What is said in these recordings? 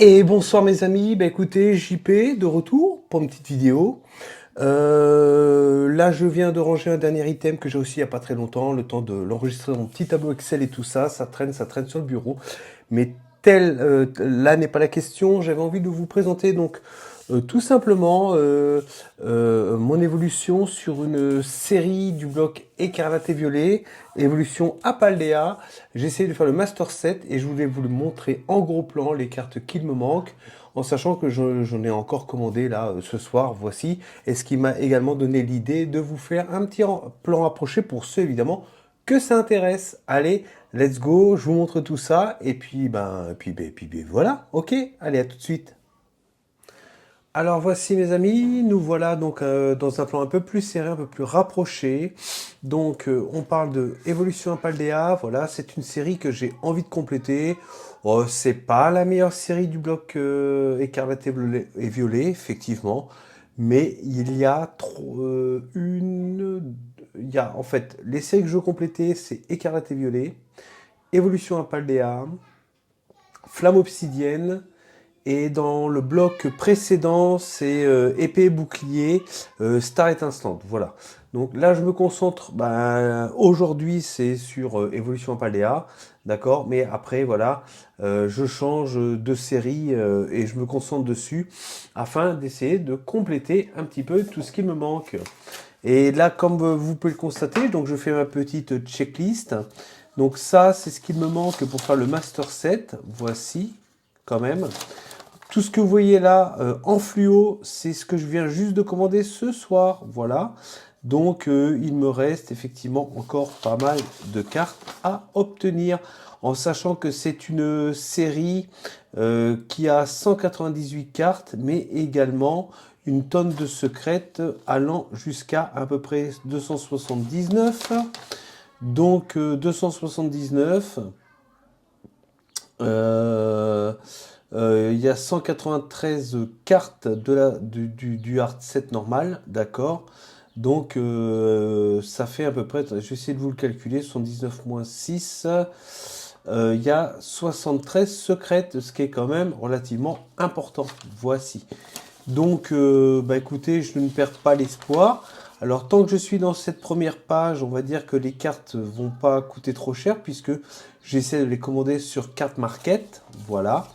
Et bonsoir mes amis, bah écoutez, JP de retour pour une petite vidéo. Là je viens de ranger un dernier item que j'ai aussi il n'y a pas très longtemps, le temps de l'enregistrer dans mon petit tableau Excel et tout ça, ça traîne sur le bureau. Mais là n'est pas la question, j'avais envie de vous présenter donc tout simplement mon évolution sur une série du bloc Écarlate et Violet, évolution Apaldea. J'ai essayé de faire le Master Set et je voulais vous le montrer en gros plan, les cartes qu'il me manque, en sachant que j'en ai encore commandé là ce soir, voici, et ce qui m'a également donné l'idée de vous faire un petit plan rapproché pour ceux évidemment que ça intéresse. Allez, let's go, je vous montre tout ça, et puis voilà, ok, allez à tout de suite. Alors voici mes amis, nous voilà donc dans un plan un peu plus serré, un peu plus rapproché. Donc on parle de Evolution Paldea, voilà, c'est une série que j'ai envie de compléter. Oh, c'est pas la meilleure série du bloc Écarlate et Violet, effectivement, mais il y a il y a en fait les séries que je veux compléter, c'est Écarlate et Violet, Evolution Paldea, Flamme Obsidienne. Et dans le bloc précédent, c'est épée, bouclier, star étincelante. Voilà. Donc là, je me concentre. Aujourd'hui, c'est sur Évolution Paldea, d'accord. Mais après, voilà, je change de série et je me concentre dessus afin d'essayer de compléter un petit peu tout ce qui me manque. Et là, comme vous pouvez le constater, donc je fais ma petite checklist. Donc ça, c'est ce qu'il me manque pour faire le Master Set. Voici, quand même. Tout ce que vous voyez là en fluo, c'est ce que je viens juste de commander ce soir. Voilà. Donc il me reste effectivement encore pas mal de cartes à obtenir. En sachant que c'est une série qui a 198 cartes, mais également une tonne de secrètes allant jusqu'à à peu près 279. Donc 279. Il y a 193 cartes du hard set normal, d'accord. Donc ça fait à peu près, je vais essayer de vous le calculer, 79 moins 6, il y a 73 secrètes, ce qui est quand même relativement important. Voici. Donc écoutez, je ne perds pas l'espoir. Alors tant que je suis dans cette première page, on va dire que les cartes vont pas coûter trop cher puisque j'essaie de les commander sur Card Market, voilà,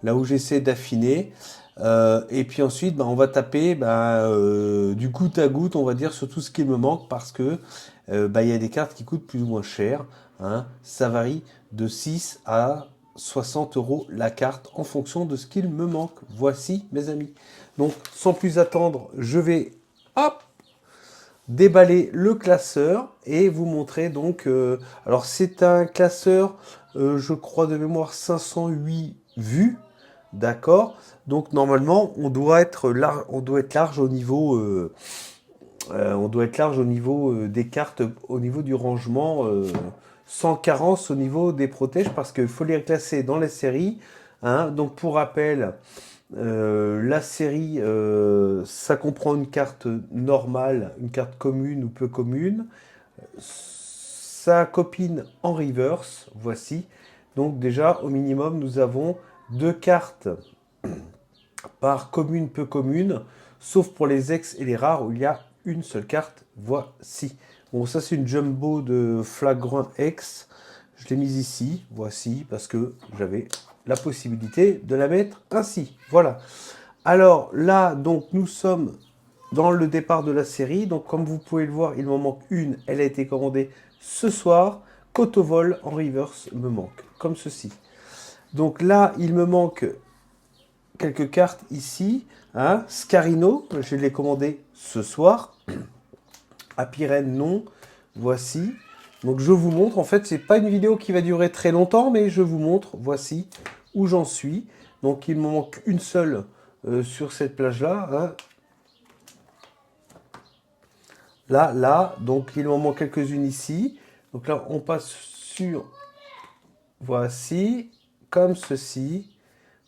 là où j'essaie d'affiner. Et puis ensuite, on va taper du goutte à goutte, on va dire, sur tout ce qui me manque parce que il y a des cartes qui coûtent plus ou moins cher, hein. Ça varie de 6 à 60 euros la carte en fonction de ce qu'il me manque. Voici mes amis. Donc sans plus attendre, je vais hop déballer le classeur et vous montrer donc. Alors c'est un classeur, je crois de mémoire 508 vues, d'accord. Donc normalement on doit être large au niveau, des cartes, au niveau du rangement, sans carence au niveau des protèges parce qu'il faut les classer dans les séries. Hein. Donc pour rappel. La série, ça comprend une carte normale, une carte commune ou peu commune. Sa copine en reverse, voici. Donc déjà, au minimum, nous avons deux cartes par commune, peu commune, sauf pour les ex et les rares où il y a une seule carte. Voici. Bon, ça c'est une jumbo de flagrant X. Je l'ai mise ici, voici, parce que j'avais la possibilité de la mettre ainsi. Voilà. Alors là, donc nous sommes dans le départ de la série. Donc comme vous pouvez le voir, il m'en manque une. Elle a été commandée ce soir. Cotovol en reverse me manque, comme ceci. Donc là, il me manque quelques cartes ici. Hein. Scarino, je l'ai commandé ce soir. Apirène, non. Voici. Donc je vous montre, en fait, c'est pas une vidéo qui va durer très longtemps, mais je vous montre, voici où j'en suis. Donc il me manque une seule sur cette plage-là. Hein. Là, donc il m'en manque quelques-unes ici. Donc là, on passe sur, voici, comme ceci.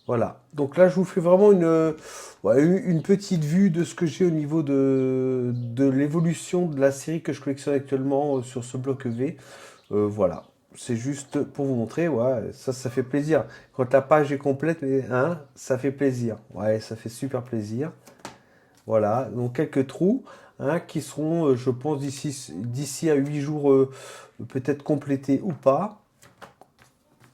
Voilà. Donc là, je vous fais vraiment une petite vue de ce que j'ai au niveau de l'évolution de la série que je collectionne actuellement sur ce bloc EV. Voilà. c'est juste pour vous montrer, ouais, ça fait plaisir. Quand la page est complète, hein, ça fait plaisir. Ouais, ça fait super plaisir. Voilà, donc quelques trous hein, qui seront, je pense, d'ici à 8 jours, peut-être complétés ou pas.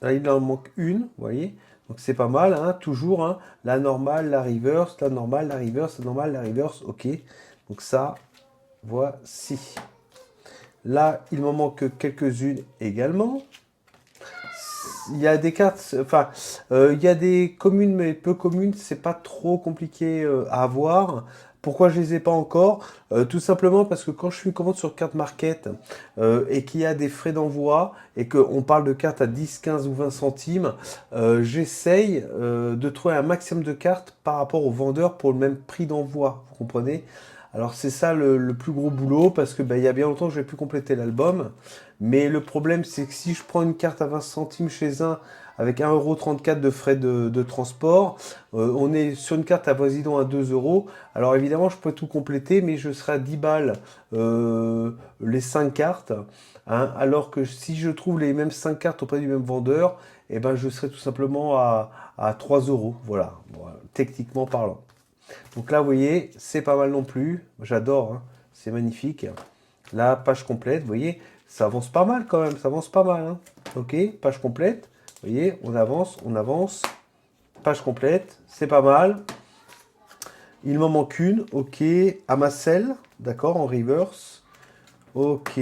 Là, il en manque une, vous voyez. Donc c'est pas mal, hein, toujours. Hein, la normale, la reverse, la normale, la reverse, la normale, la reverse. Ok. Donc ça, voici. Là, il m'en manque quelques-unes également. Il y a des cartes, enfin, il y a des communes, mais peu communes, c'est pas trop compliqué à avoir. Pourquoi je les ai pas encore? Tout simplement parce que quand je suis une commande sur carte market et qu'il y a des frais d'envoi et qu'on parle de cartes à 10, 15 ou 20 centimes, j'essaye de trouver un maximum de cartes par rapport au vendeur pour le même prix d'envoi. Vous comprenez? Alors c'est ça le plus gros boulot parce que il y a bien longtemps que je n'ai plus complété l'album. Mais le problème c'est que si je prends une carte à 20 centimes chez un avec 1,34 € de frais de transport, on est sur une carte avoisinant à 2 euros. Alors évidemment je peux tout compléter mais je serai à 10 balles les 5 cartes. Hein, alors que si je trouve les mêmes 5 cartes auprès du même vendeur, eh ben, je serai tout simplement à 3 euros. Voilà, techniquement parlant. Donc là, vous voyez, c'est pas mal non plus. J'adore, hein. C'est magnifique. La page complète, vous voyez, ça avance pas mal quand même, ça avance pas mal. Hein. Ok, page complète. Vous voyez, on avance, on avance. Page complète, c'est pas mal. Il m'en manque une, ok. Amacel, d'accord, en reverse. Ok,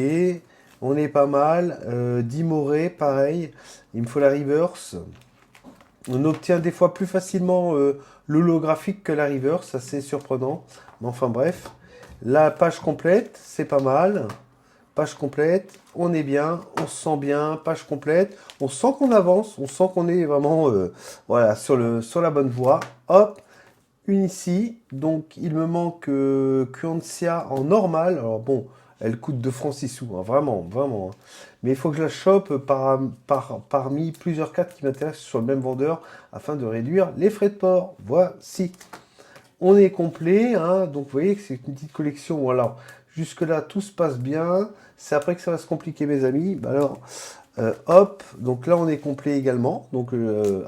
on est pas mal. Dimoré, pareil. Il me faut la reverse. On obtient des fois plus facilement l'holographique que la reverse, ça c'est surprenant. Mais enfin bref, la page complète, c'est pas mal. Page complète, on est bien, on se sent bien, page complète. On sent qu'on avance, on sent qu'on est vraiment voilà, sur la bonne voie. Hop, une ici. Donc il me manque Quancia en normal. Alors bon, elle coûte 2 francs 6 sous, hein, vraiment, vraiment. Hein. Mais il faut que je la chope parmi plusieurs cartes qui m'intéressent sur le même vendeur afin de réduire les frais de port. Voici. On est complet, hein, donc vous voyez que c'est une petite collection. Voilà. Jusque-là, tout se passe bien. C'est après que ça va se compliquer, mes amis. Bah alors, hop, donc là, on est complet également. Donc,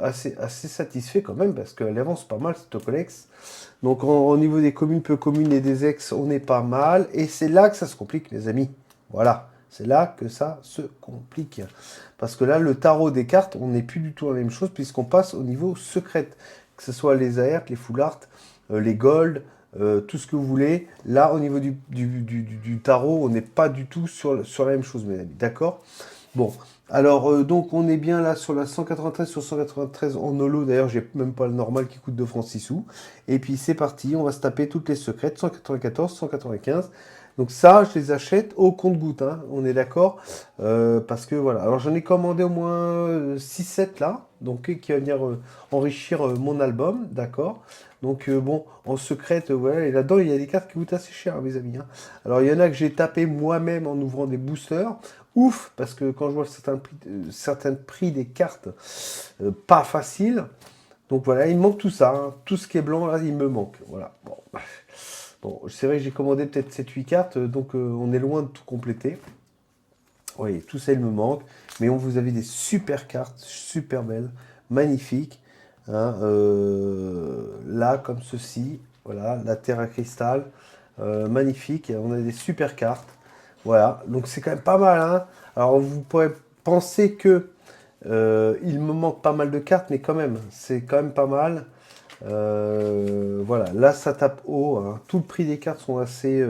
assez satisfait quand même, parce qu'elle avance pas mal, cette Tocolex. Donc, au niveau des communes, peu communes et des ex, on est pas mal. Et c'est là que ça se complique, mes amis. Voilà. C'est là que ça se complique. Parce que là, le tarot des cartes, on n'est plus du tout la même chose, puisqu'on passe au niveau secret. Que ce soit les AR, les full art, les gold, tout ce que vous voulez. Là, au niveau du tarot, on n'est pas du tout sur la même chose, mes amis. D'accord? Bon, alors, donc, on est bien là sur la 193 sur 193 en holo. D'ailleurs, j'ai même pas le normal qui coûte 2 francs 6 sous. Et puis, c'est parti. On va se taper toutes les secrètes. 194, 195. Donc ça, je les achète au compte-goutte, hein, on est d'accord. Parce que voilà. Alors j'en ai commandé au moins 6-7 là, donc qui va venir enrichir mon album, d'accord. Donc bon, en secrète, voilà. Et là-dedans, il y a des cartes qui coûtent assez cher, mes amis. Hein. Alors il y en a que j'ai tapé moi-même en ouvrant des boosters. Ouf, parce que quand je vois certains prix des cartes, pas facile. Donc voilà, il me manque tout ça. Hein. Tout ce qui est blanc, là, il me manque. Voilà. Bon. Bon, c'est vrai que j'ai commandé peut-être 7-8 cartes, donc on est loin de tout compléter. Oui, tout ça, il me manque. Mais on vous avait des super cartes, super belles, magnifiques. Hein, là, comme ceci. Voilà, la terre à cristal. Magnifique. On a des super cartes. Voilà, donc c'est quand même pas mal. Hein. Alors, vous pourrez penser que il me manque pas mal de cartes, mais quand même, c'est quand même pas mal. Voilà, là ça tape haut. Hein. Tout le prix des cartes sont assez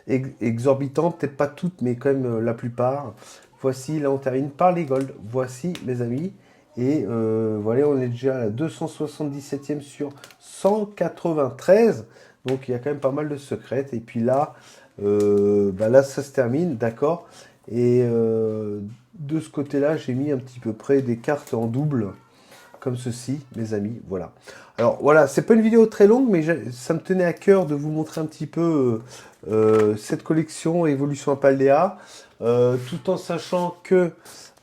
exorbitants, peut-être pas toutes, mais quand même la plupart. Voici, là on termine par les gold. Voici les amis. Et voilà, on est déjà à la 277e sur 193. Donc il y a quand même pas mal de secrètes. Et puis là, là ça se termine, d'accord. Et de ce côté-là, j'ai mis un petit peu près des cartes en double comme ceci, mes amis, voilà. Alors voilà, c'est pas une vidéo très longue, mais ça me tenait à cœur de vous montrer un petit peu cette collection Évolution Paldea, tout en sachant que,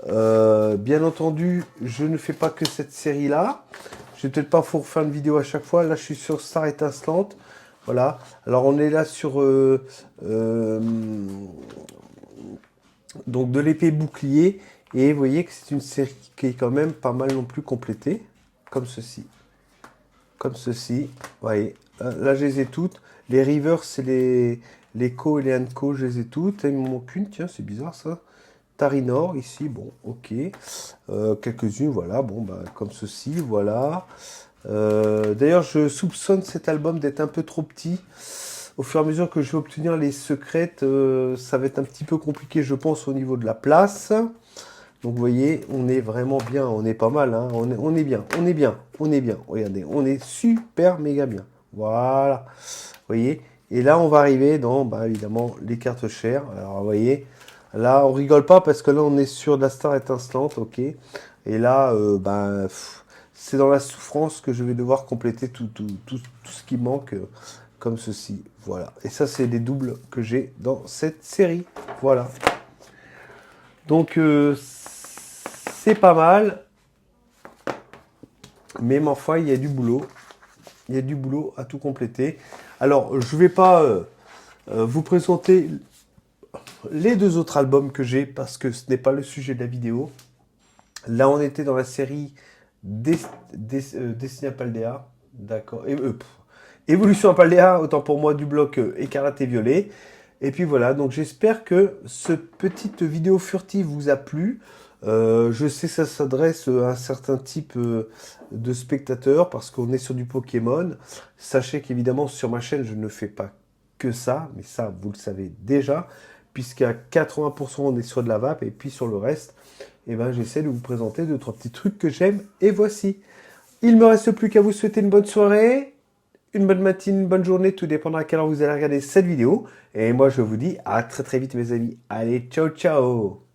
bien entendu, je ne fais pas que cette série-là. Je vais peut-être pas vous refaire une vidéo à chaque fois. Là, je suis sur Star Étincelante. Voilà. Alors, on est là sur donc de l'épée bouclier. Et vous voyez que c'est une série qui est quand même pas mal non plus complétée, comme ceci. Comme ceci, vous voyez. Là, je les ai toutes. Les Rivers, c'est les Co et les Anco, je les ai toutes. Il me manque une, tiens, c'est bizarre ça. Tarinor, ici, bon, ok. Quelques-unes, voilà, bon, bah, comme ceci, voilà. D'ailleurs, je soupçonne cet album d'être un peu trop petit. Au fur et à mesure que je vais obtenir les secrètes, ça va être un petit peu compliqué, je pense, au niveau de la place. Donc, vous voyez, on est vraiment bien, on est pas mal, hein. On est bien, on est bien, on est bien. Regardez, on est super méga bien. Voilà, vous voyez. Et là, on va arriver dans, bah, évidemment, les cartes chères. Alors, vous voyez, là, on rigole pas parce que là, on est sur de la Star Instant, ok. Et là, c'est dans la souffrance que je vais devoir compléter tout ce qui manque, comme ceci. Voilà. Et ça, c'est les doubles que j'ai dans cette série. Voilà. Donc, c'est pas mal. Mais ma foi, il y a du boulot. Il y a du boulot à tout compléter. Alors, je ne vais pas vous présenter les deux autres albums que j'ai parce que ce n'est pas le sujet de la vidéo. Là, on était dans la série Destiny Paldea. D'accord. Évolution à Paldea, autant pour moi, du bloc écarlate et violet. Et puis voilà, donc j'espère que ce petite vidéo furtive vous a plu. Je sais que ça s'adresse à un certain type de spectateurs parce qu'on est sur du Pokémon. Sachez qu'évidemment sur ma chaîne je ne fais pas que ça, mais ça vous le savez déjà, puisqu'à 80% on est sur de la vape et puis sur le reste, eh ben, j'essaie de vous présenter 2-3 petits trucs que j'aime et voici. Il me reste plus qu'à vous souhaiter une bonne soirée, une bonne matinée, une bonne journée, tout dépendra à quelle heure vous allez regarder cette vidéo. Et moi je vous dis à très très vite mes amis. Allez, ciao ciao!